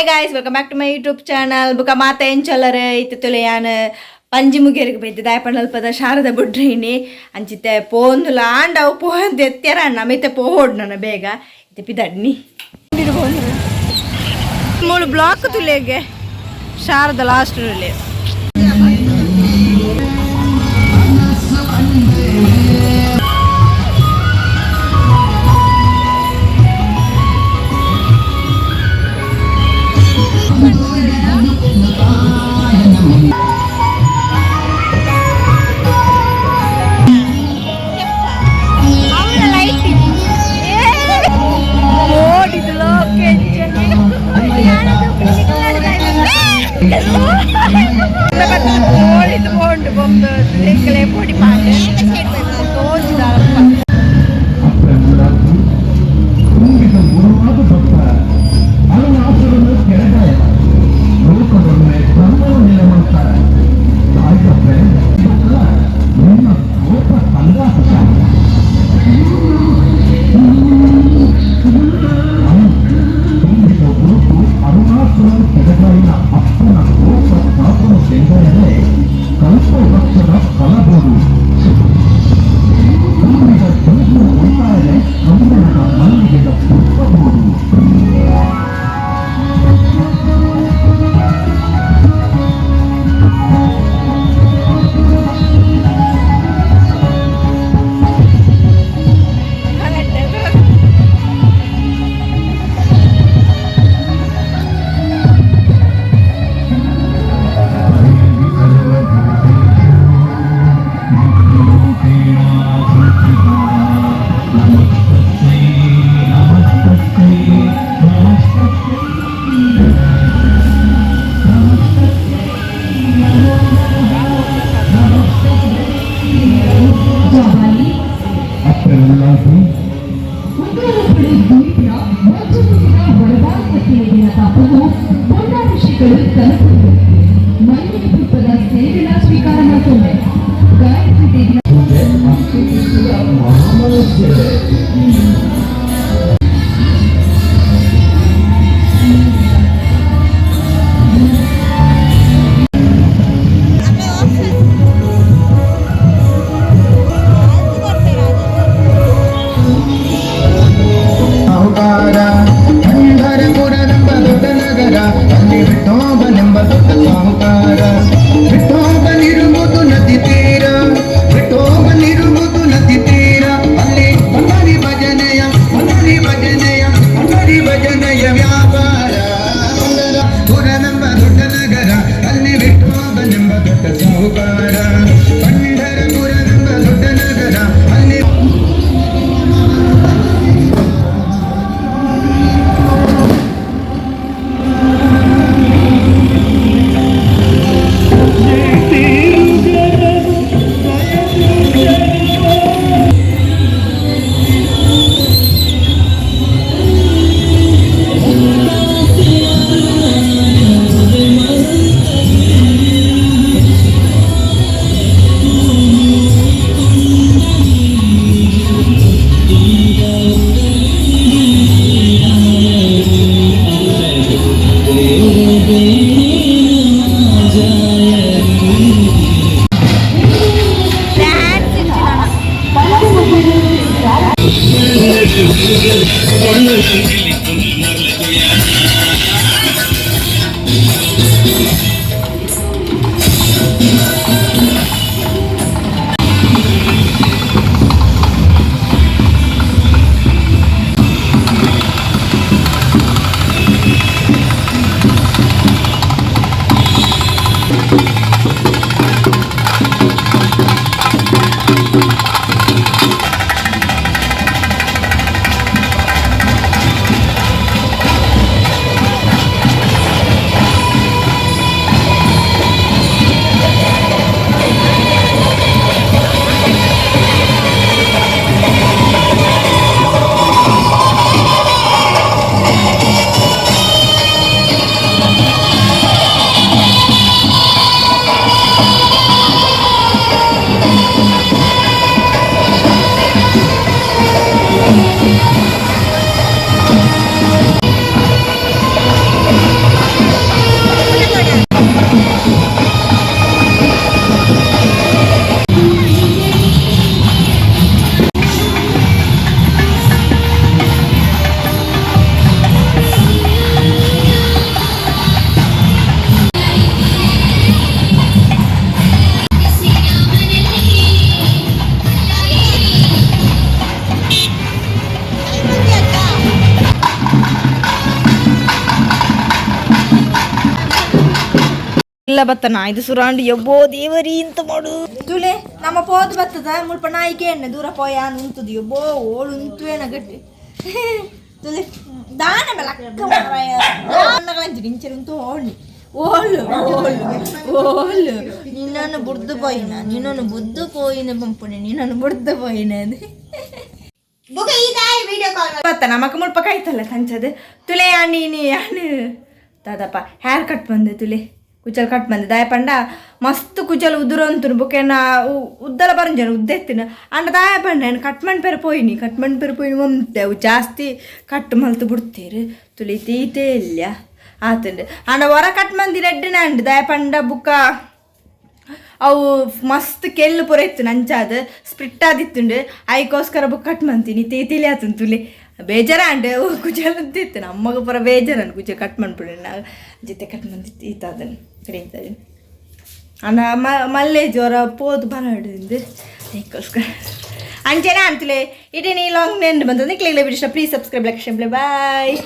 Hi guys, welcome back to my YouTube channel. ಬುಕ ಮಾತ ಎಂಚಲ್ಲರ ಇತ್ತುಲೆ ಯಾನು ಪಂಜಿ ಮುಗಿಯರಿಗೆ ಬೈತೆ ದಾಯಪಂಡಲ್ಪದ ಶಾರದ ಬುಡ್ರಿನಿ ಅಂಚಿತ್ತೆ ಪೋಂದುಲ ಆಂಡವು ಪೋಂದು ಎತ್ತ್ಯಾರ ಅಣ್ಣ ಮಿತ್ತೆ ಪೋಡ್ ನನ್ನ ಬೇಗ ಇತ್ತೆ ಪಿದಡ್ನಿ ಮೂಳು ಬ್ಲಾಕ್ ತುಲೆಗೆ ಶಾರದ ಲಾಸ್ಟ್ പൊടി പാട്ട് ಸ್ವೀಕಾರ ಮಾಡ್ಕೊಂಡೆ ಇಲ್ಲ ಬತ್ತನ ಇದು ಸುರಾಂಡಿ ಎಬ್ಬೋ ದೇವರಿ ಅಂತ ಮಾಡು ತುಲೆ ನಮ್ಮ ಪೋದು ಬತ್ತದ ಮುಲ್ಪ ನಾಯಿಕೆ ಎಣ್ಣೆ ದೂರ ಪೋಯ ಉಂತದು ಎಬ್ಬೋ ಓಳು ಉಂತು ಏನ ಗಟ್ಟಿ ತುಲೆ ದಾನ ಬೆಳಕಂಚಿ ಇಂಚರು ಉಂಟು ಓಣಿ ಓಳು ಓಳು ಓಳು ನಿನ್ನನ್ನು ಬುಡ್ದು ಪೋಯಿನ ನಿನ್ನನ್ನು ಬುದ್ದು ಪೋಯಿನ ಪಂಪುಣೆ ನಿನ್ನನ್ನು ಬುಡ್ದು ಪೋಯಿನ ಅದು ಬತ್ತ ನಮಕ್ ಮುಲ್ಪ ಕಾಯ್ತಲ್ಲ ಕಂಚದು ತುಲೆ ನೀನು ಯಾನು ದಾದಪ್ಪ ಹೇರ್ ಕಟ್ ಬಂದೆ ತುಲೆ ಕುಚಲ್ ಕಟ್ ಬಂದೆ ದಾಯ ಪಂಡ ಮಸ್ತ್ ಕುಚಲ್ ಉದುರು ಅಂತನು ಬೊಕೆನ ಉದ್ದಲ ಬರಂಜನ ಉದ್ದೆತ್ತಿನ ಅಂಡ ದಾಯ ಪಂಡ ಏನು ಕಟ್ ಪೆರ ಪೋಯಿನಿ ಒಮ್ಮೆ ಜಾಸ್ತಿ ಕಟ್ ಮಲ್ತು ಬಿಡ್ತೀರಿ ತುಳಿ ತೀತೆ ಇಲ್ಲ ಆತಂಡು ಅಂಡ ಹೊರ ಕಟ್ ಮಂದಿ ರೆಡ್ಡಿನ ಅಂಡು ದಾಯ ಪಂಡ ಬುಕ್ಕ ಅವು ಮಸ್ತ್ ಕೆಲ್ಲು ಪೂರ ಇತ್ತು ನಂಚಾದ ಸ್ಪ್ರಿಟ್ ಆದಿತ್ತುಂಡು ಐಕೋಸ್ಕರ ಬುಕ್ ಕಟ್ ಮಂತೀನಿ ತೀತಿಲಿ ಆತನ್ ತುಳಿ ಬೇಜಾರ ಅಂಡೆ ಕುಜಲಂತಿತ್ತು ನಮ್ಮಗ ಪೂರ ಬೇಜಾರನ್ ಕುಜ ಕಟ್ ಮಾಡ್ಬಿಡಿ ನಾ ಜೊತೆ ಕಟ್ ಮಂದಿತ್ತು ಈತದನ್ನು ಕಡಿತದನ್ನು ಅಣ್ಣ ಮಲ್ಲೆ ಜ್ವರ ಪೋದು ಬರಡಿಂದು ಅದಕ್ಕೋಸ್ಕರ ಅಂಚೆನೆ ಅಂತಲೇ ಇಡೀ ನೀ ಲಾಂಗ್ ನೆಂಡು ಬಂತಂದ್ರೆ ಕ್ಲಿಕ್ ಬಿಡಿ ಪ್ಲೀಸ್ ಸಬ್ಸ್ಕ್ರೈಬ್ ಲೈಕ್ ಬಾಯ್